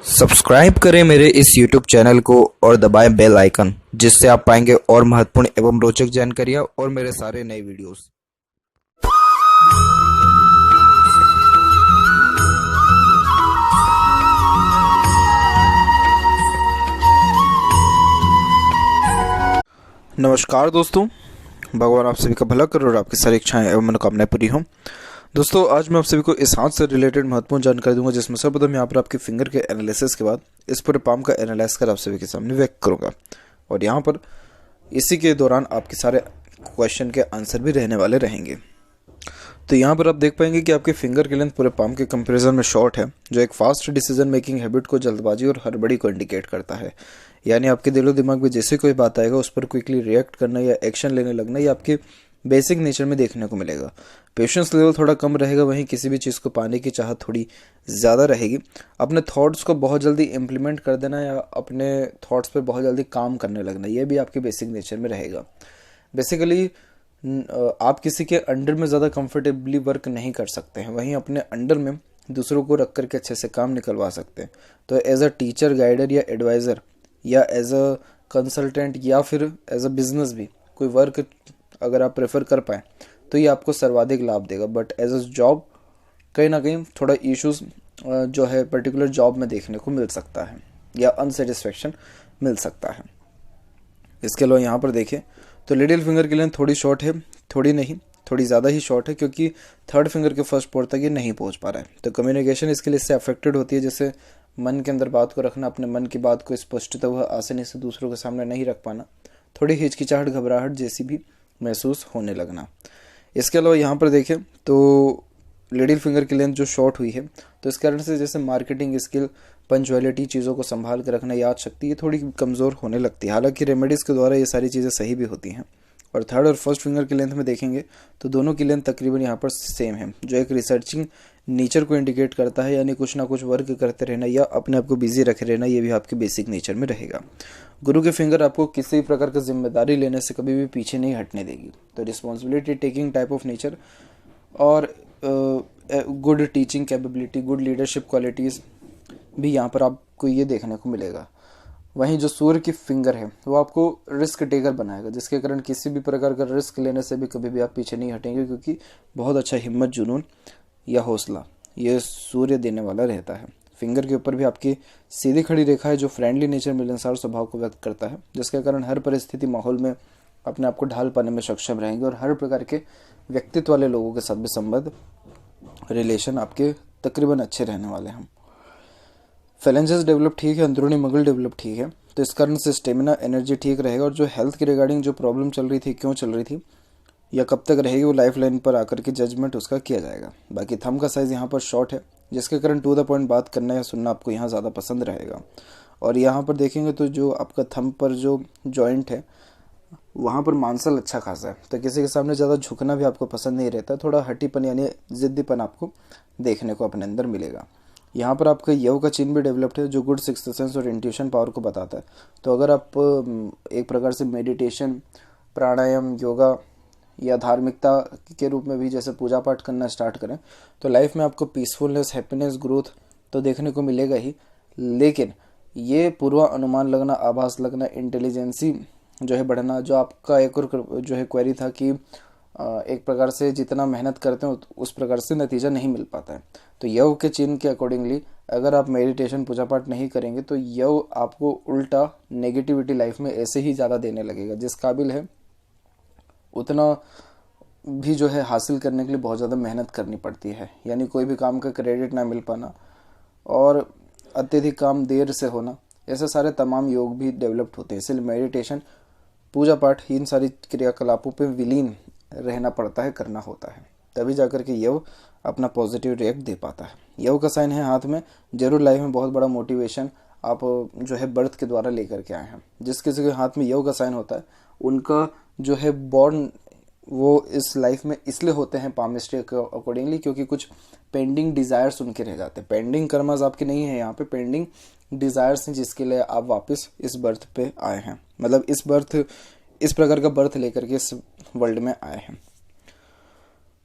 Subscribe करें मेरे इस YouTube चैनल को और दबाएं बेल आइकन, जिससे आप पाएंगे और महत्वपूर्ण एवं रोचक जानकारियां और मेरे सारे नए वीडियोस। नमस्कार दोस्तों, भगवान आप सभी का भला करे और आपकी सारी इच्छाएं एवं मनोकामनाएं पूरी हों। दोस्तों, आज मैं आप सभी को इस हाथ से रिलेटेड महत्वपूर्ण जानकारी दूंगा, जिसमें सर्वप्रथम यहाँ पर आपके फिंगर के एनालिसिस के बाद इस पूरे पाम का एनालाइज कर आप सभी के सामने व्यक्त करूंगा। और यहाँ पर इसी के दौरान आपके सारे क्वेश्चन के आंसर भी रहने वाले रहेंगे। तो यहाँ पर आप देख पाएंगे कि आपके फिंगर की लेंथ पूरे पाम के कंपैरिजन में शॉर्ट है, जो एक फास्ट डिसीजन मेकिंग हैबिट को, जल्दबाजी और हड़बड़ी को इंडिकेट करता है। यानी आपके दिलो दिमाग में जैसे कोई बात आएगा उस पर क्विकली रिएक्ट करना या एक्शन लेने लगना, ये आपके बेसिक नेचर में देखने को मिलेगा। पेशेंस लेवल थोड़ा कम रहेगा, वहीं किसी भी चीज़ को पाने की चाहत थोड़ी ज़्यादा रहेगी। अपने थॉट्स को बहुत जल्दी इम्प्लीमेंट कर देना या अपने थॉट्स पर बहुत जल्दी काम करने लगना, ये भी आपके बेसिक नेचर में रहेगा। बेसिकली आप किसी के अंडर में ज़्यादा कंफर्टेबली वर्क नहीं कर सकते हैं, वहीं अपने अंडर में दूसरों को रख करके अच्छे से काम निकलवा सकते हैं। तो एज अ टीचर, गाइडर या एडवाइज़र या एज अ कंसल्टेंट या फिर एज अ बिजनेस भी कोई वर्क अगर आप प्रेफर कर पाएँ तो ये आपको सर्वाधिक लाभ देगा। बट एज अ जॉब कहीं ना कहीं थोड़ा इश्यूज जो है पर्टिकुलर जॉब में देखने को मिल सकता है या अनसेटिस्फेक्शन मिल सकता है। इसके अलावा यहाँ पर देखें तो लिटिल फिंगर की लेंथ थोड़ी शॉर्ट है, थोड़ी नहीं थोड़ी ज़्यादा ही शॉर्ट है, क्योंकि थर्ड फिंगर के फर्स्ट पोर तक ये नहीं पहुँच पा रहा है। तो कम्युनिकेशन इसके लिए इससे अफेक्टेड होती है, जैसे मन के अंदर बात को रखना, अपने मन की बात को स्पष्टता व आसानी से दूसरों के सामने नहीं रख पाना, थोड़ी हिचकिचाहट, घबराहट जैसी भी महसूस होने लगना। इसके अलावा यहाँ पर देखें तो लिटिल फिंगर की लेंथ जो शॉर्ट हुई है, तो इस कारण से जैसे मार्केटिंग स्किल, पंचुअलिटी, चीज़ों को संभाल कर रखना, याद शक्ति, ये थोड़ी कमज़ोर होने लगती है। हालांकि रेमेडीज़ के द्वारा ये सारी चीज़ें सही भी होती हैं। और थर्ड और फर्स्ट फिंगर की लेंथ में देखेंगे तो दोनों की लेंथ तकरीबन यहाँ पर सेम है, जो एक रिसर्चिंग नेचर को इंडिकेट करता है। यानी कुछ ना कुछ वर्क करते रहना या अपने आप को बिजी रखे रहना, ये भी आपके बेसिक नेचर में रहेगा। गुरु के फिंगर आपको किसी प्रकार की जिम्मेदारी लेने से कभी भी पीछे नहीं हटने देगी। तो responsibility taking type of nature और good teaching capability, good leadership qualities भी यहाँ पर आपको ये देखने को मिलेगा। वहीं जो सूर्य की फिंगर है वो आपको रिस्क टेकर बनाएगा, जिसके कारण किसी भी प्रकार का रिस्क लेने से भी कभी भी आप पीछे नहीं हटेंगे, क्योंकि बहुत अच्छा हिम्मत, जुनून या हौसला ये सूर्य देने वाला रहता है। फिंगर के ऊपर भी आपकी सीधी खड़ी रेखा है, जो फ्रेंडली नेचर, मिलनसार स्वभाव को व्यक्त करता है, जिसके कारण हर परिस्थिति, माहौल में अपने आप को ढाल पाने में सक्षम रहेंगे और हर प्रकार के व्यक्तित्व वाले लोगों के साथ भी संबंध, रिलेशन आपके तकरीबन अच्छे रहने वाले हैं। फेलेंजेस डेवलप ठीक है, अंदरूनी मगल डेवलप ठीक है, तो इस कारण से स्टेमिना, एनर्जी ठीक रहेगा। और जो हेल्थ के रिगार्डिंग जो प्रॉब्लम चल रही थी, क्यों चल रही थी या कब तक रहेगी, वो लाइफ लाइन पर आकर के जजमेंट उसका किया जाएगा। बाकी थंब का साइज़ यहाँ पर शॉर्ट है, जिसके कारण टू द पॉइंट बात करना या सुनना आपको यहाँ ज़्यादा पसंद रहेगा। और यहाँ पर देखेंगे तो जो आपका थंब पर जो जॉइंट है वहाँ पर मांसल अच्छा खासा है, तो किसी के सामने ज़्यादा झुकना भी आपको पसंद नहीं रहता। थोड़ा हट्टीपन यानी ज़िद्दीपन आपको देखने को अपने अंदर मिलेगा। यहाँ पर आपका यव का चिन्ह भी डेवलप्ड है, जो गुड सिक्स्थ सेंस और इंट्यूशन पावर को बताता है। तो अगर आप एक प्रकार से मेडिटेशन, प्राणायाम, योगा या धार्मिकता के रूप में भी जैसे पूजा पाठ करना स्टार्ट करें, तो लाइफ में आपको पीसफुलनेस, हैप्पीनेस, ग्रोथ तो देखने को मिलेगा ही। लेकिन ये पूर्वा अनुमान लगना, आभास लगना, इंटेलिजेंसी जो है बढ़ना, जो आपका एक और जो है क्वेरी था कि एक प्रकार से जितना मेहनत करते हैं उस प्रकार से नतीजा नहीं मिल पाता है। तो यव के चिन्ह के अकॉर्डिंगली अगर आप मेडिटेशन, पूजा पाठ नहीं करेंगे तो यव आपको उल्टा नेगेटिविटी लाइफ में ऐसे ही ज़्यादा देने लगेगा। जिस काबिल है उतना भी जो है हासिल करने के लिए बहुत ज़्यादा मेहनत करनी पड़ती है। यानी कोई भी काम का क्रेडिट ना मिल पाना और अत्यधिक काम देर से होना, ऐसे सारे तमाम योग भी डेवलप्ड होते हैं। इसलिए मेडिटेशन, पूजा पाठ, इन सारी क्रियाकलापों पे विलीन रहना पड़ता है, करना होता है, तभी जाकर के यव अपना पॉजिटिव रिएक्ट दे पाता है। यव का साइन है हाथ में, जरूर लाइफ में बहुत बड़ा मोटिवेशन आप जो है बर्थ के द्वारा लेकर के आए हैं। जिस किसी के हाथ में यव का साइन होता है उनका जो है बॉर्न वो इस लाइफ में इसलिए होते हैं पामिस्ट्री के अकॉर्डिंगली, क्योंकि कुछ पेंडिंग डिज़ायर्स उनके रह जाते हैं। पेंडिंग कर्मास आपके नहीं है, यहाँ पे पेंडिंग डिज़ायर्स हैं, जिसके लिए आप वापस इस बर्थ पे आए हैं। मतलब इस प्रकार का बर्थ लेकर के इस वर्ल्ड में आए हैं।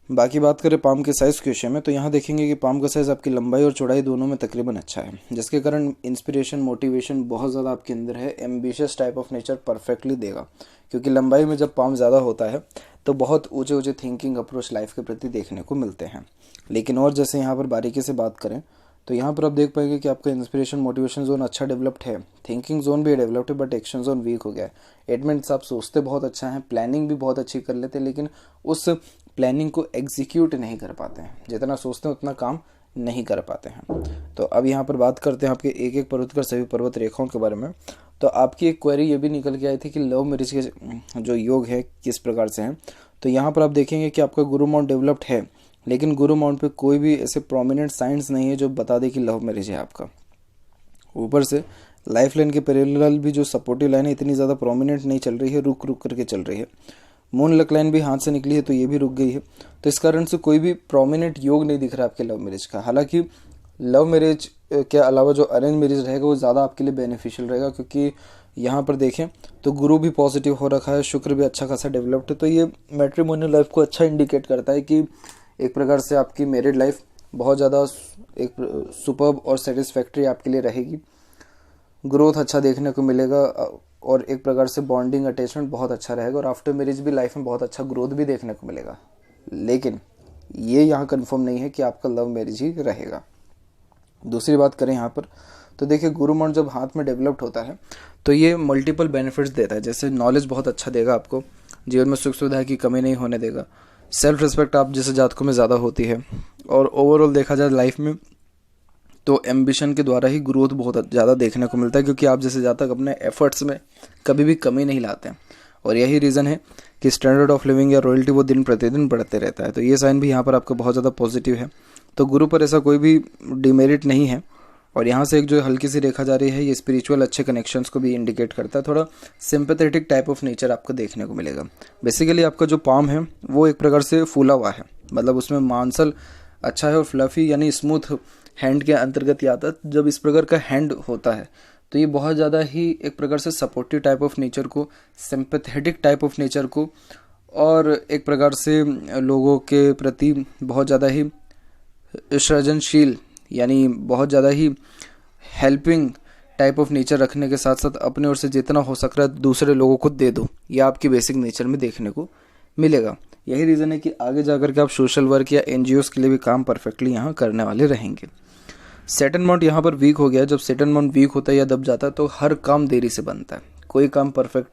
बाकी बात करें पाम के साइज़ के विषय में, तो यहाँ देखेंगे कि पाम का साइज़ आपकी लंबाई और चौड़ाई दोनों में तकरीबन अच्छा है, जिसके कारण इंस्पिरेशन मोटिवेशन बहुत ज़्यादा आपके अंदर है। Ambitious type of nature perfectly देगा, क्योंकि लंबाई में जब पाम ज़्यादा होता है तो बहुत ऊँचे ऊँचे थिंकिंग अप्रोच लाइफ के प्रति देखने को मिलते हैं। लेकिन और जैसे यहाँ पर बारीकी से बात करें तो यहाँ पर आप देख पाएंगे कि आपका इंस्पिरेशन मोटिवेशन जोन अच्छा डेवलप्ड है, थिंकिंग जोन भी डेवलप्ड है, बट एक्शन जोन वीक हो गया है। इट मीन्स आप सोचते बहुत अच्छा है, प्लानिंग भी बहुत अच्छी कर लेते हैं, लेकिन उस प्लानिंग को एग्जीक्यूट नहीं कर पाते हैं। जितना सोचते हैं उतना काम नहीं कर पाते हैं। तो अब यहाँ पर बात करते हैं आपके एक एक पर्वत कर सभी पर्वत रेखाओं के बारे में। तो आपकी एक क्वेरी ये भी निकल के आई थी कि लव मैरिज के जो योग है किस प्रकार से हैं। तो यहाँ पर आप देखेंगे कि आपका गुरु माउंट डेवलप्ड है, लेकिन गुरु माउंट पे कोई भी ऐसे प्रोमिनेंट साइंस नहीं है जो बता दे कि लव मैरिज है आपका। ऊपर से लाइफ लाइन के पैरेलल भी जो सपोर्टिव लाइन है इतनी ज़्यादा प्रोमिनेंट नहीं चल रही है, रुक रुक करके चल रही है। मून लक लाइन भी हाथ से निकली है तो ये भी रुक गई है। तो इस कारण से कोई भी प्रोमिनेंट योग नहीं दिख रहा आपके लव मैरिज का। हालांकि लव मैरिज के अलावा जो अरेंज मैरिज रहेगा वो ज़्यादा आपके लिए बेनिफिशियल रहेगा, क्योंकि यहाँ पर देखें तो गुरु भी पॉजिटिव हो रखा है, शुक्र भी अच्छा खासा डेवलप्ड है। तो ये मैट्रिमोनियल लाइफ को अच्छा इंडिकेट करता है कि एक प्रकार से आपकी मैरिड लाइफ बहुत ज़्यादा एक सुपर्ब और सेटिस्फैक्ट्री आपके लिए रहेगी। ग्रोथ अच्छा देखने को मिलेगा और एक प्रकार से बॉन्डिंग अटैचमेंट बहुत अच्छा रहेगा, और आफ्टर मैरिज भी लाइफ में बहुत अच्छा ग्रोथ भी देखने को मिलेगा। लेकिन ये यहाँ कंफर्म नहीं है कि आपका लव मैरिज ही रहेगा। दूसरी बात करें यहाँ पर तो देखिए गुरु माउंट जब हाथ में डेवलप्ड होता है तो ये मल्टीपल बेनिफिट्स देता है। जैसे नॉलेज बहुत अच्छा देगा आपको, जीवन में सुख सुविधा की कमी नहीं होने देगा, सेल्फ रिस्पेक्ट आप जैसे जातकों में ज़्यादा होती है, और ओवरऑल देखा जाए लाइफ में तो एम्बिशन के द्वारा ही ग्रोथ बहुत ज़्यादा देखने को मिलता है, क्योंकि आप जैसे जातक अपने एफर्ट्स में कभी भी कमी नहीं लाते हैं। और यही रीज़न है कि स्टैंडर्ड ऑफ लिविंग या रॉयल्टी वो दिन प्रतिदिन बढ़ते रहता है। तो ये साइन भी यहाँ पर आपका बहुत ज़्यादा पॉजिटिव है। तो गुरु पर ऐसा कोई भी डिमेरिट नहीं है। और यहाँ से एक जो हल्की सी रेखा जा रही है ये स्पिरिचुअल अच्छे कनेक्शंस को भी इंडिकेट करता है। थोड़ा सिंपैथेटिक टाइप ऑफ नेचर आपको देखने को मिलेगा। बेसिकली आपका जो पाम है वो एक प्रकार से फूला हुआ है, मतलब उसमें मांसल अच्छा है और फ्लफी यानी स्मूथ हैंड के अंतर्गत ही आता है। जब इस प्रकार का हैंड होता है तो ये बहुत ज़्यादा ही एक प्रकार से सपोर्टिव टाइप ऑफ नेचर को, सिंपैथेटिक टाइप ऑफ नेचर को, और एक प्रकार से लोगों के प्रति बहुत ज़्यादा ही सृजनशील यानी बहुत ज़्यादा ही हेल्पिंग टाइप ऑफ नेचर रखने के साथ साथ अपने ओर से जितना हो सक रहा है दूसरे लोगों को दे दो, ये आपकी बेसिक नेचर में देखने को मिलेगा। यही रीज़न है कि आगे जाकर के आप सोशल वर्क या एनजीओस के लिए भी काम परफेक्टली यहाँ करने वाले रहेंगे। सैटर्न माउंट यहाँ पर वीक हो गया। जब सैटर्न माउंट वीक होता है या दब जाता है तो हर काम देरी से बनता है, कोई काम परफेक्ट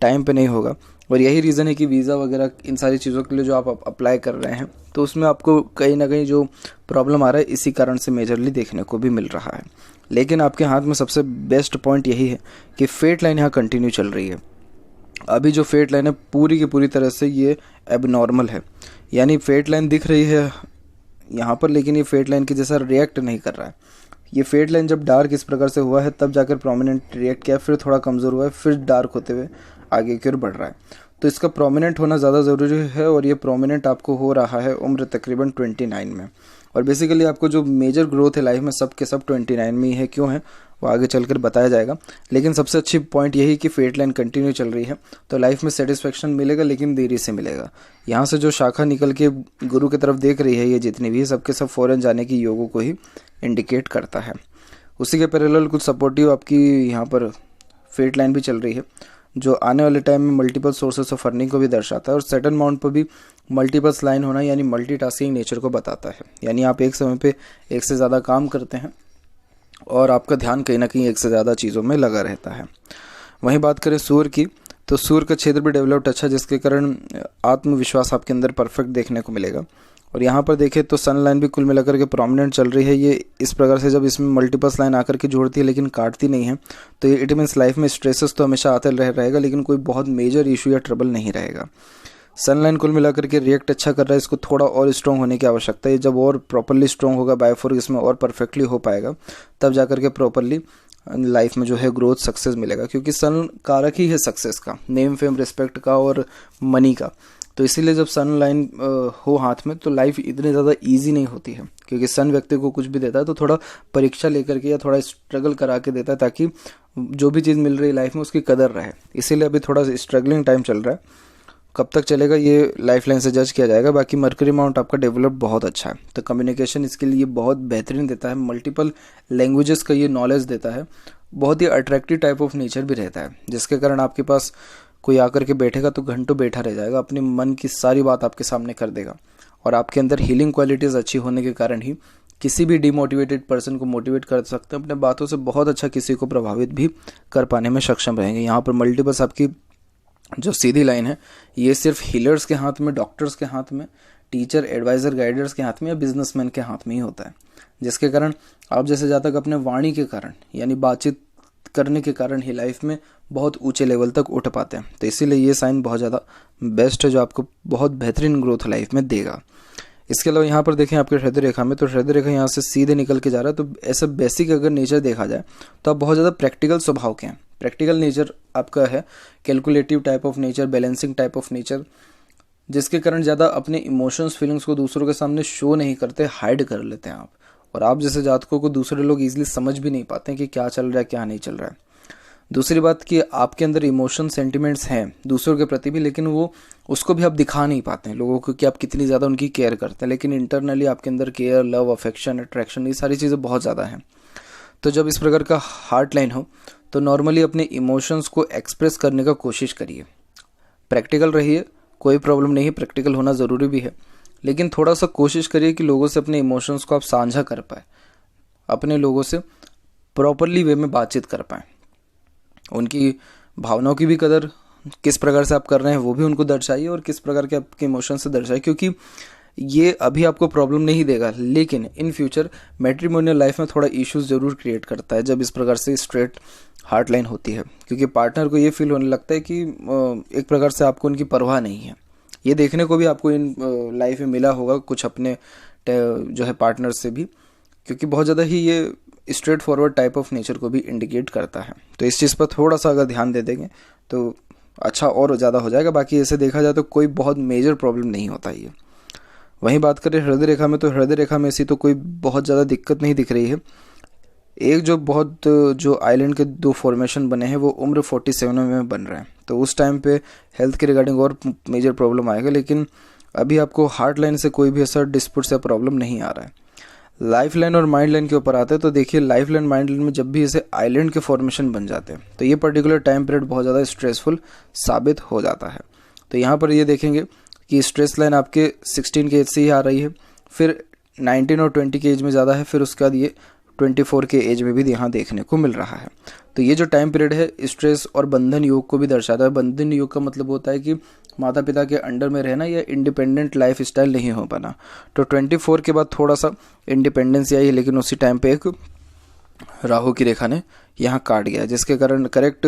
टाइम पे नहीं होगा। और यही रीज़न है कि वीज़ा वगैरह इन सारी चीज़ों के लिए जो आप अप्लाई कर रहे हैं तो उसमें आपको कहीं ना कहीं जो प्रॉब्लम आ रहा है इसी कारण से मेजरली देखने को भी मिल रहा है। लेकिन आपके हाथ में सबसे बेस्ट पॉइंट यही है कि फेट लाइन यहाँ कंटिन्यू चल रही है। अभी जो फेट लाइन है पूरी की पूरी तरह से ये एबनॉर्मल है, यानी फेट लाइन दिख रही है यहाँ पर, लेकिन ये फेट लाइन के जैसा रिएक्ट नहीं कर रहा है। ये फेट लाइन जब डार्क इस प्रकार से हुआ है तब जाकर प्रोमिनेंट रिएक्ट किया, फिर थोड़ा कमज़ोर हुआ है, फिर डार्क होते हुए आगे की ओर बढ़ रहा है। तो इसका प्रोमिनेंट होना ज़्यादा ज़रूरी है, और ये प्रोमिनेंट आपको हो रहा है उम्र तकरीबन 29 में। और बेसिकली आपको जो मेजर ग्रोथ है लाइफ में सब के सब 29 में ही है। क्यों है वो आगे चलकर बताया जाएगा। लेकिन सबसे अच्छी पॉइंट यही कि फेट लाइन कंटिन्यू चल रही है तो लाइफ में सेटिस्फेक्शन मिलेगा, लेकिन देरी से मिलेगा। यहाँ से जो शाखा निकल के गुरु की तरफ देख रही है ये जितनी भी है सबके सब फॉरेन जाने की योगों को ही इंडिकेट करता है। उसी के पैरेलल कुछ सपोर्टिव आपकी यहाँ पर फेट लाइन भी चल रही है जो आने वाले टाइम में मल्टीपल सोर्सेस ऑफ अर्निंग को भी दर्शाता है। और सैटर्न माउंट पर भी मल्टीपल्स लाइन होना यानी मल्टीटास्किंग नेचर को बताता है, यानी आप एक समय पे एक से ज़्यादा काम करते हैं और आपका ध्यान कहीं ना कहीं एक से ज़्यादा चीज़ों में लगा रहता है। वहीं बात करें सूर्य की तो सूर्य का क्षेत्र भी डेवलप्ड अच्छा, जिसके कारण आत्मविश्वास आपके अंदर परफेक्ट देखने को मिलेगा। और यहाँ पर देखें तो सन लाइन भी कुल मिलाकर के प्रोमिनेंट चल रही है। ये इस प्रकार से जब इसमें मल्टीपल्स लाइन आकर के जोड़ती है लेकिन काटती नहीं है तो ये इट मीन्स लाइफ में स्ट्रेसेस तो हमेशा आते रहेगा, लेकिन कोई बहुत मेजर इशू या ट्रबल नहीं रहेगा। सन लाइन कुल मिलाकर के रिएक्ट अच्छा कर रहा है, इसको थोड़ा और स्ट्रॉन्ग होने की आवश्यकता है। जब और प्रॉपरली स्ट्रॉन्ग होगा बायोफोर्क इसमें और परफेक्टली हो पाएगा तब जाकर के प्रॉपरली लाइफ में जो है ग्रोथ सक्सेस मिलेगा, क्योंकि सन कारक ही है सक्सेस का, नेम फेम रिस्पेक्ट का और मनी का। तो इसीलिए जब सन लाइन हो हाथ में तो लाइफ इतनी ज़्यादा इजी नहीं होती है, क्योंकि सन व्यक्ति को कुछ भी देता है तो थोड़ा परीक्षा लेकर के या थोड़ा स्ट्रगल करा के देता है ताकि जो भी चीज़ मिल रही है लाइफ में उसकी कदर रहे। इसीलिए अभी थोड़ा स्ट्रगलिंग टाइम चल रहा है। कब तक चलेगा ये लाइफ लाइन से जज किया जाएगा। बाकी मर्करी माउंट आपका डेवलप बहुत अच्छा है, तो कम्युनिकेशन इसके लिए बहुत बेहतरीन देता है, मल्टीपल लैंग्वेजेस का ये नॉलेज देता है, बहुत ही अट्रैक्टिव टाइप ऑफ नेचर भी रहता है, जिसके कारण आपके पास कोई आकर के बैठेगा तो घंटों बैठा रह जाएगा, अपने मन की सारी बात आपके सामने कर देगा। और आपके अंदर हीलिंग क्वालिटीज़ अच्छी होने के कारण ही किसी भी डिमोटिवेटेड पर्सन को मोटिवेट कर सकते हैं, अपने बातों से बहुत अच्छा किसी को प्रभावित भी कर पाने में सक्षम रहेंगे। यहाँ पर मल्टीपल्स आपकी जो सीधी लाइन है ये सिर्फ हीलर्स के हाथ में, डॉक्टर्स के हाथ में, टीचर, एडवाइज़र, गाइडर्स के हाथ में या बिजनेसमैन के हाथ में ही होता है, जिसके कारण आप जैसे जातक अपने वाणी के कारण यानी बातचीत करने के कारण ही लाइफ में बहुत ऊंचे लेवल तक उठ पाते हैं। तो इसीलिए ये साइन बहुत ज़्यादा बेस्ट है, जो आपको बहुत बेहतरीन ग्रोथ लाइफ में देगा। इसके अलावा यहाँ पर देखें आपके हृदय रेखा में, तो हृदय रेखा यहाँ से सीधे निकल के जा रहा है, तो ऐसा बेसिक अगर नेचर देखा जाए तो आप बहुत ज़्यादा प्रैक्टिकल स्वभाव के हैं। प्रैक्टिकल नेचर आपका है, calculative type of nature, balancing type of nature, जिसके कारण ज़्यादा अपने इमोशंस, फीलिंग्स को दूसरों के सामने शो नहीं करते, हाइड कर लेते हैं आप। और आप जैसे जातकों को दूसरे लोग ईजिली समझ भी नहीं पाते हैं कि क्या चल रहा है क्या नहीं चल रहा है। दूसरी बात कि आपके अंदर इमोशन, सेंटिमेंट्स हैं दूसरों के प्रति भी, लेकिन वो उसको भी आप दिखा नहीं पाते हैं लोगों को कि आप कितनी ज़्यादा उनकी केयर करते हैं, लेकिन इंटरनली आपके अंदर केयर, लव, अफेक्शन, अट्रैक्शन, ये सारी चीज़ें बहुत ज़्यादा हैं। तो जब इस प्रकार का हार्ट लाइन हो तो नॉर्मली अपने इमोशंस को एक्सप्रेस करने का कोशिश करिए, प्रैक्टिकल रहिए, कोई प्रॉब्लम नहीं है, प्रैक्टिकल होना ज़रूरी भी है, लेकिन थोड़ा सा कोशिश करिए कि लोगों से अपने इमोशंस को आप साझा कर पाए, अपने लोगों से प्रॉपरली वे में बातचीत कर पाएँ, उनकी भावनाओं की भी कदर किस प्रकार से आप कर रहे हैं वो भी उनको दर्शाइए और किस प्रकार के आपके इमोशन से दर्शाइए, क्योंकि ये अभी आपको प्रॉब्लम नहीं देगा, लेकिन इन फ्यूचर मैट्रिमोनियल लाइफ में थोड़ा इश्यूज जरूर क्रिएट करता है जब इस प्रकार से स्ट्रेट हार्ट लाइन होती है, क्योंकि पार्टनर को ये फील होने लगता है कि एक प्रकार से आपको उनकी परवाह नहीं है। ये देखने को भी आपको इन लाइफ में मिला होगा कुछ अपने जो है पार्टनर से भी, क्योंकि बहुत ज़्यादा ही ये straight forward type of nature को भी इंडिकेट करता है। तो इस चीज़ पर थोड़ा सा अगर ध्यान दे देंगे तो अच्छा और ज़्यादा हो जाएगा। बाकी ऐसे देखा जाए तो कोई बहुत मेजर प्रॉब्लम नहीं होता ये। वहीं बात करें हृदय रेखा में, तो हृदय रेखा में ऐसी तो कोई बहुत ज़्यादा दिक्कत नहीं दिख रही है। एक जो आइलैंड के दो फॉर्मेशन बने हैं वो उम्र 47 में बन रहे हैं, तो उस टाइम पे हेल्थ के रिगार्डिंग और मेजर प्रॉब्लम आएगा, लेकिन अभी आपको हार्ट लाइन से कोई भी ऐसा डिस्प्यूट या प्रॉब्लम नहीं आ रहा है। लाइफ लाइन और माइंड लाइन के ऊपर आते हैं, तो देखिए लाइफ लाइन, माइंड लाइन में जब भी ऐसे आइलैंड के फॉर्मेशन बन जाते हैं तो ये पर्टिकुलर टाइम पीरियड बहुत ज़्यादा स्ट्रेसफुल साबित हो जाता है। तो यहाँ पर ये देखेंगे कि स्ट्रेस लाइन आपके 16 के एज से ही आ रही है, फिर 19 और 20 के एज में ज़्यादा है, फिर उसके बाद ये 24 के एज में भी यहाँ देखने को मिल रहा है। तो ये जो टाइम पीरियड है स्ट्रेस और बंधन योग को भी दर्शाता है। बंधन योग का मतलब होता है कि माता पिता के अंडर में रहना या इंडिपेंडेंट लाइफ स्टाइल नहीं हो पाना। तो 24 के बाद थोड़ा सा इंडिपेंडेंस आई, लेकिन उसी टाइम पे एक राहु की रेखा ने यहाँ काट गया, जिसके कारण करेक्ट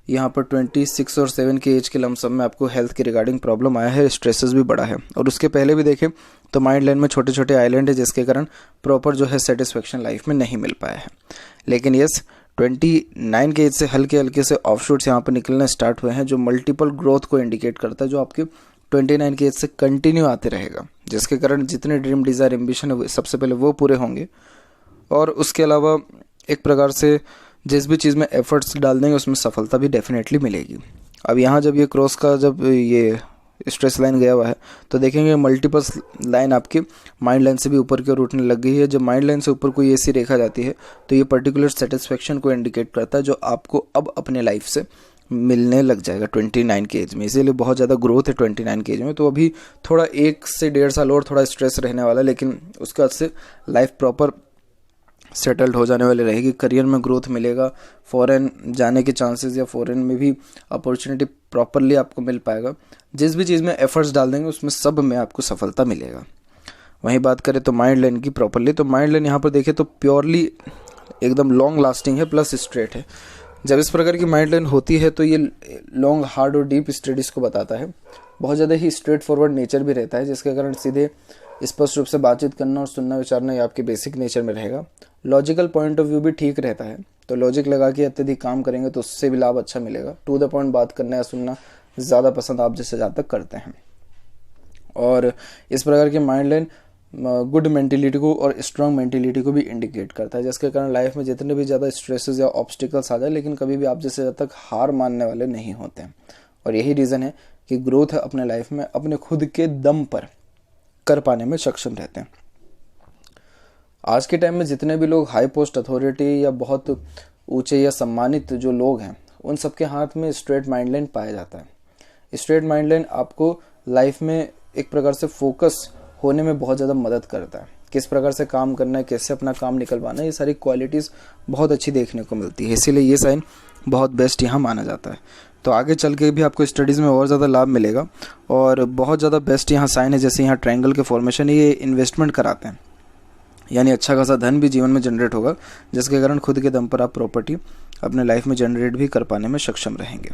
यहाँ पर 26 और 7 के एज के लमसम में आपको हेल्थ के रिगार्डिंग प्रॉब्लम आया है, स्ट्रेसेस भी बढ़ा है। और उसके पहले भी देखें तो माइंड लाइन में छोटे छोटे आइलैंड है, जिसके कारण प्रॉपर जो है सेटिस्फेक्शन लाइफ में नहीं मिल पाया है। लेकिन यस 29 के एज से हल्के हल्के से ऑफशूट्स यहाँ पर निकलने स्टार्ट हुए हैं, जो मल्टीपल ग्रोथ को इंडिकेट करता है, जो आपके 29 के एज से कंटिन्यू आते रहेगा, जिसके कारण जितने ड्रीम, डिज़ायर, एम्बिशन है सबसे पहले वो पूरे होंगे। और उसके अलावा एक प्रकार से जिस भी चीज़ में एफर्ट्स डाल देंगे उसमें सफलता भी डेफिनेटली मिलेगी। अब यहाँ जब ये क्रॉस का जब ये स्ट्रेस लाइन गया हुआ है तो देखेंगे मल्टीपल लाइन आपके माइंड लाइन से भी ऊपर की ओर उठने लग गई है। जब माइंड लाइन से ऊपर कोई ऐसी रेखा जाती है तो ये पर्टिकुलर सेटिस्फेक्शन को इंडिकेट करता है, जो आपको अब अपने लाइफ से मिलने लग जाएगा 29 के एज में। इसीलिए बहुत ज़्यादा ग्रोथ है 29 के एज में। तो अभी थोड़ा 1 से 1.5 साल और थोड़ा स्ट्रेस रहने वाला है, लेकिन उसके बाद से लाइफ प्रॉपर सेटल्ड हो जाने वाली रहेगी। करियर में ग्रोथ मिलेगा, फॉरेन जाने के चांसेस या फॉरेन में भी अपॉर्चुनिटी प्रॉपरली आपको मिल पाएगा। जिस भी चीज़ में एफर्ट्स डाल देंगे उसमें सब में आपको सफलता मिलेगा। वहीं बात करें तो माइंड लाइन की प्रॉपरली, तो माइंड लाइन यहाँ पर देखें तो प्योरली एकदम लॉन्ग लास्टिंग है प्लस स्ट्रेट है। जब इस प्रकार की माइंड लाइन होती है तो ये लॉन्ग, हार्ड और डीप स्टडीज़ को बताता है। बहुत ज़्यादा ही स्ट्रेट फॉरवर्ड नेचर भी रहता है, जिसके कारण सीधे स्पष्ट रूप से बातचीत करना और सुनना विचारना ये आपके बेसिक नेचर में रहेगा। लॉजिकल पॉइंट ऑफ व्यू भी ठीक रहता है, तो लॉजिक लगा के अत्यधिक काम करेंगे तो उससे भी लाभ अच्छा मिलेगा। टू द पॉइंट बात करना या सुनना ज़्यादा पसंद आप जैसे ज़्यादा तक करते हैं। और इस प्रकार के माइंड लाइन गुड मेंटेलिटी को और स्ट्रांग मेंटेलिटी को भी इंडिकेट करता है, जिसके कारण लाइफ में जितने भी ज़्यादा स्ट्रेसेस या ऑब्स्टिकल्स आ जाए, लेकिन कभी भी आप जैसे ज़्यादा तक हार मानने वाले नहीं होते हैं। और यही रीज़न है कि ग्रोथ अपने लाइफ में अपने खुद के दम पर कर पाने में सक्षम रहते हैं। आज के टाइम में जितने भी लोग हाई पोस्ट अथॉरिटी या बहुत ऊंचे या सम्मानित जो लोग हैं, उन सबके हाथ में स्ट्रेट माइंड लाइन पाया जाता है। स्ट्रेट माइंड लाइन आपको लाइफ में एक प्रकार से फोकस होने में बहुत ज़्यादा मदद करता है। किस प्रकार से काम करना है, कैसे अपना काम निकलवाना है, ये सारी क्वालिटीज़ बहुत अच्छी देखने को मिलती है। इसीलिए ये साइन बहुत बेस्ट यहाँ माना जाता है। तो आगे चल के भी आपको स्टडीज़ में और ज़्यादा लाभ मिलेगा। और बहुत ज़्यादा बेस्ट यहाँ साइन है, जैसे यहाँ ट्रायंगल के फॉर्मेशन, ये इन्वेस्टमेंट कराते हैं, यानी अच्छा खासा धन भी जीवन में जनरेट होगा, जिसके कारण खुद के दम पर आप प्रॉपर्टी अपने लाइफ में जनरेट भी कर पाने में सक्षम रहेंगे।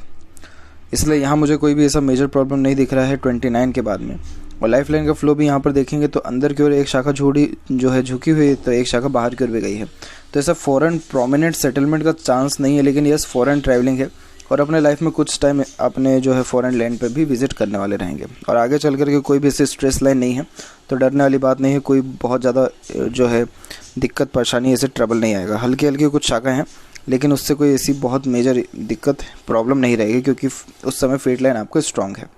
इसलिए यहाँ मुझे कोई भी ऐसा मेजर प्रॉब्लम नहीं दिख रहा है 29 के बाद में। और लाइफ लाइन का फ्लो भी यहाँ पर देखेंगे तो अंदर की ओर एक शाखा झुकी हुई, तो एक शाखा बाहर की ओर भी गई है। तो ऐसा फॉरेन प्रोमिनेंट सेटलमेंट का चांस नहीं है, लेकिन यस फॉरेन ट्रैवलिंग है और अपने लाइफ में कुछ टाइम अपने फॉरेन लैंड पे भी विजिट करने वाले रहेंगे। और आगे चल करके कोई भी ऐसी स्ट्रेस लाइन नहीं है, तो डरने वाली बात नहीं है। कोई बहुत ज़्यादा दिक्कत परेशानी, ऐसे ट्रबल नहीं आएगा। हल्की हल्की कुछ शाखा हैं, लेकिन उससे कोई ऐसी बहुत मेजर दिक्कत प्रॉब्लम नहीं रहेगी, क्योंकि उस समय फेट लाइन आपका स्ट्रांग है।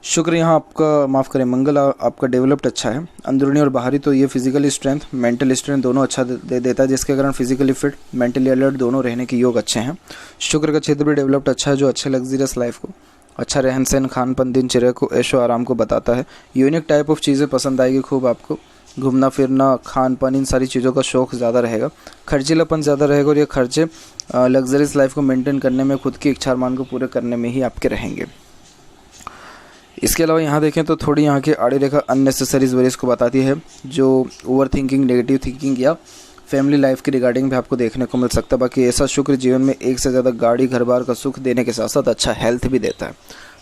शुक्र यहाँ आपका मंगल आपका डेवलप्ड अच्छा है, अंदरूनी और बाहरी। तो ये फिजिकली स्ट्रेंथ, मेंटल स्ट्रेंथ दोनों अच्छा दे देता है, जिसके कारण फिजिकली फिट, मेंटली अलर्ट दोनों रहने के योग अच्छे हैं। शुक्र का क्षेत्र भी डेवलप्ड अच्छा है, जो अच्छे लग्जरियस लाइफ को, अच्छा रहन सहन, खान पान, दिनचर्या को, ऐशो आराम को बताता है। यूनिक टाइप ऑफ चीज़ें पसंद आएगी खूब आपको, घूमना फिरना, खान पान, इन सारी चीज़ों का शौक़ ज़्यादा रहेगा। खर्चीलापन ज़्यादा रहेगा और ये खर्चे लग्जरियस लाइफ को मेंटेन करने में, खुद की इच्छा मान को पूरे करने में ही आपके रहेंगे। इसके अलावा यहाँ देखें तो थोड़ी यहाँ की आड़ी रेखा अननेसेसरीज वरीज को बताती है, जो ओवर थिंकिंग, नेगेटिव थिंकिंग या फैमिली लाइफ के रिगार्डिंग भी आपको देखने को मिल सकता है। बाकी ऐसा शुक्र जीवन में एक से ज़्यादा गाड़ी घर बार का सुख देने के साथ साथ अच्छा हेल्थ भी देता है।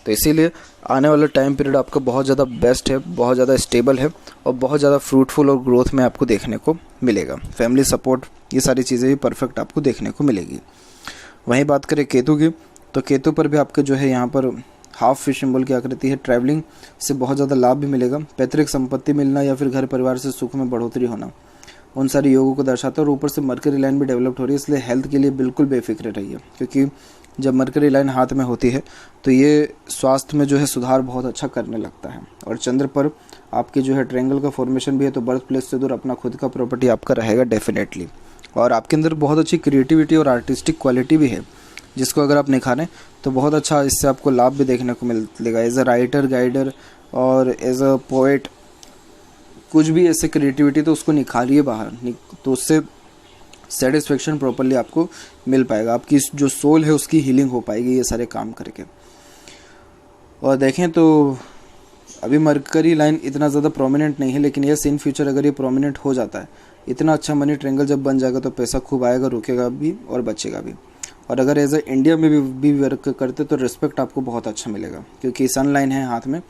तो इसीलिए आने वाला टाइम पीरियड आपका बहुत ज़्यादा बेस्ट है, बहुत ज़्यादा स्टेबल है और बहुत ज़्यादा फ्रूटफुल और ग्रोथ में आपको देखने को मिलेगा। फैमिली सपोर्ट, ये सारी चीज़ें भी परफेक्ट आपको देखने को मिलेगी। वहीं बात करें केतु की, तो केतु पर भी आपके यहाँ पर हाफ फिश सिंबल की आकृति है। ट्रैवलिंग से बहुत ज़्यादा लाभ भी मिलेगा। पैतृक संपत्ति मिलना या फिर घर परिवार से सुख में बढ़ोतरी होना, उन सारी योगों को दर्शाता है। और ऊपर से मरकरी लाइन भी डेवलप्ड हो रही है, इसलिए हेल्थ के लिए बिल्कुल बेफिक्र रहिए, क्योंकि जब मरकरी लाइन हाथ में होती है तो ये स्वास्थ्य में सुधार बहुत अच्छा करने लगता है। और चंद्र पर आपके ट्रायंगल का फॉर्मेशन भी है, तो बर्थ प्लेस से दूर अपना खुद का प्रॉपर्टी आपका रहेगा डेफिनेटली। और आपके अंदर बहुत अच्छी क्रिएटिविटी और आर्टिस्टिक क्वालिटी भी है, जिसको अगर आप निखारें तो बहुत अच्छा इससे आपको लाभ भी देखने को मिलेगा। एज अ राइटर, गाइडर और एज अ पोएट, कुछ भी ऐसे क्रिएटिविटी तो उसको निखारिए बाहर, तो उससे सेटिस्फेक्शन प्रॉपरली आपको मिल पाएगा। आपकी जो सोल है उसकी हीलिंग हो पाएगी ये सारे काम करके। और देखें तो अभी मरकरी लाइन इतना ज़्यादा प्रोमिनेंट नहीं है, लेकिन यस इन फ्यूचर अगर ये प्रोमिनेंट हो जाता है, इतना अच्छा मनी ट्रायंगल जब बन जाएगा तो पैसा खूब आएगा, रुकेगा भी और बचेगा भी। और अगर एज ए इंडिया में भी वर्क करते तो रिस्पेक्ट आपको बहुत अच्छा मिलेगा, क्योंकि सन लाइन है हाथ में।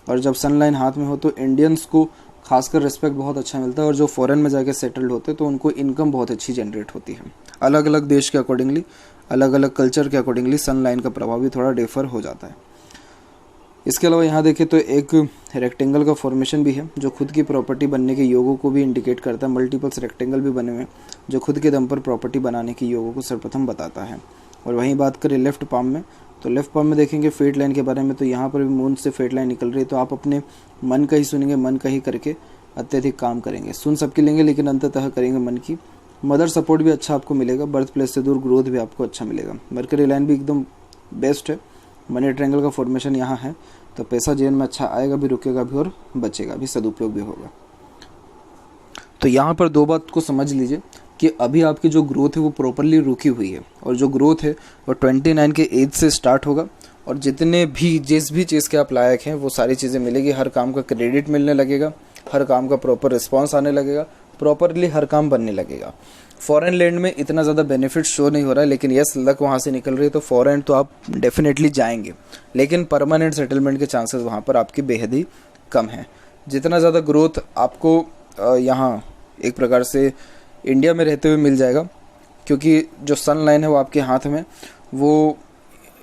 और जब सन लाइन हाथ में हो तो इंडियंस को खासकर रिस्पेक्ट बहुत अच्छा मिलता है। और जो फॉरेन में जाके सेटल्ड होते हैं तो उनको इनकम बहुत अच्छी जनरेट होती है। अलग अलग देश के अकॉर्डिंगली, अलग अलग कल्चर के अकॉर्डिंगली सन लाइन का प्रभाव भी थोड़ा डिफर हो जाता है। इसके अलावा यहाँ देखें तो एक रेक्टेंगल का फॉर्मेशन भी है, जो खुद की प्रॉपर्टी बनने के योगों को भी इंडिकेट करता है। मल्टीपल्स रेक्टेंगल भी बने हुए हैं, जो खुद के दम पर प्रॉपर्टी बनाने के योगों को सर्वप्रथम बताता है। और वहीं बात करें लेफ्ट पाम में, तो लेफ्ट पाम में देखेंगे फेट लाइन के बारे में, तो यहाँ पर भी मून से फेट लाइन निकल रही है। तो आप अपने मन का ही सुनेंगे, मन का ही करके अत्यधिक काम करेंगे। सुन सबकी लेंगे लेकिन अंततः करेंगे मन की। मदर सपोर्ट भी अच्छा आपको मिलेगा, बर्थ प्लेस से दूर ग्रोथ भी आपको अच्छा मिलेगा। मरकरी लाइन भी एकदम बेस्ट है, मनी ट्रायंगल का फॉर्मेशन यहाँ है, तो पैसा जीवन में अच्छा आएगा भी, रुकेगा भी और बचेगा भी, सदुपयोग भी होगा। तो यहाँ पर दो बात को समझ लीजिए कि अभी आपकी जो ग्रोथ है वो प्रॉपरली रुकी हुई है, और जो ग्रोथ है वो 29 के एज से स्टार्ट होगा। और जिस भी चीज़ के आप लायक हैं वो सारी चीज़ें मिलेगी। हर काम का क्रेडिट मिलने लगेगा, हर काम का प्रॉपर रिस्पॉन्स आने लगेगा, प्रॉपरली हर काम बनने लगेगा। फॉरेन लैंड में इतना ज़्यादा बेनिफिट शो नहीं हो रहा है, लेकिन यस लक वहाँ से निकल रही है, तो फॉरेन तो आप डेफिनेटली जाएंगे, लेकिन परमानेंट सेटलमेंट के चांसेस वहाँ पर आपकी बेहद ही कम है। जितना ज़्यादा ग्रोथ आपको यहाँ एक प्रकार से इंडिया में रहते हुए मिल जाएगा, क्योंकि जो सन लाइन है वो आपके हाथ में, वो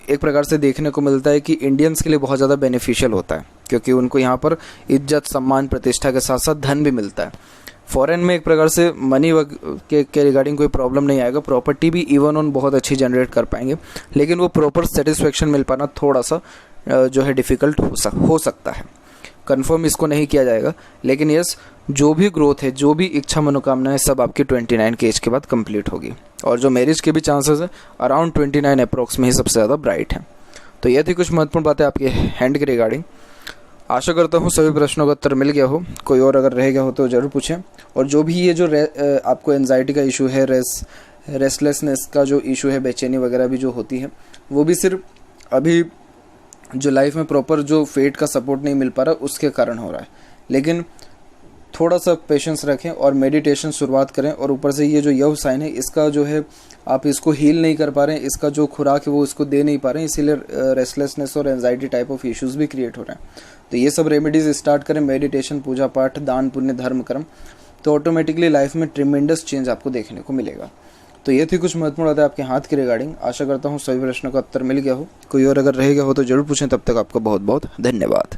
एक प्रकार से देखने को मिलता है कि इंडियंस के लिए बहुत ज़्यादा बेनिफिशियल होता है, क्योंकि उनको यहाँ पर इज्जत, सम्मान, प्रतिष्ठा के साथ साथ धन भी मिलता है। फॉरेन में एक प्रकार से मनी के रिगार्डिंग कोई प्रॉब्लम नहीं आएगा, प्रॉपर्टी भी इवन ऑन बहुत अच्छी जनरेट कर पाएंगे, लेकिन वो प्रॉपर सेटिस्फेक्शन मिल पाना थोड़ा सा जो है डिफ़िकल्ट हो सकता है। कंफर्म इसको नहीं किया जाएगा, लेकिन यस, जो भी ग्रोथ है, जो भी इच्छा मनोकामनाएं, सब आपकी 29 के एज के बाद कंप्लीट होगी। और जो मैरिज के भी चांसेस है अराउंड 29 अप्रॉक्स में ही सबसे ज़्यादा ब्राइट है। तो ये थी कुछ महत्वपूर्ण बातें आपके हैंड के रिगार्डिंग। आशा करता हूँ सभी प्रश्नों का उत्तर मिल गया हो। कोई और अगर रह गया हो तो ज़रूर पूछें। और जो भी ये जो आपको एनजाइटी का इशू है, रेस्टलेसनेस का जो इशू है, बेचैनी वगैरह भी जो होती है, वो भी सिर्फ अभी जो लाइफ में प्रॉपर जो फेट का सपोर्ट नहीं मिल पा रहा उसके कारण हो रहा है। लेकिन थोड़ा सा पेशेंस रखें और मेडिटेशन शुरुआत करें। और ऊपर से ये जो यव साइन है, इसका जो है आप इसको हील नहीं कर पा रहे हैं, इसका जो खुराक है वो इसको दे नहीं पा रहे हैं, इसीलिए रेस्टलेसनेस और एंजाइटी टाइप ऑफ इश्यूज भी क्रिएट हो रहे हैं। तो ये सब रेमेडीज स्टार्ट करें, मेडिटेशन, पूजा पाठ, दान पुण्य, धर्म कर्म, तो ऑटोमेटिकली लाइफ में ट्रिमेंडस चेंज आपको देखने को मिलेगा। तो ये थी कुछ महत्वपूर्ण बातें आपके हाथ के रिगार्डिंग। आशा करता हूँ सभी प्रश्नों का उत्तर मिल गया हो। कोई और अगर रह गया हो तो जरूर पूछें। तब तक आपका बहुत बहुत धन्यवाद।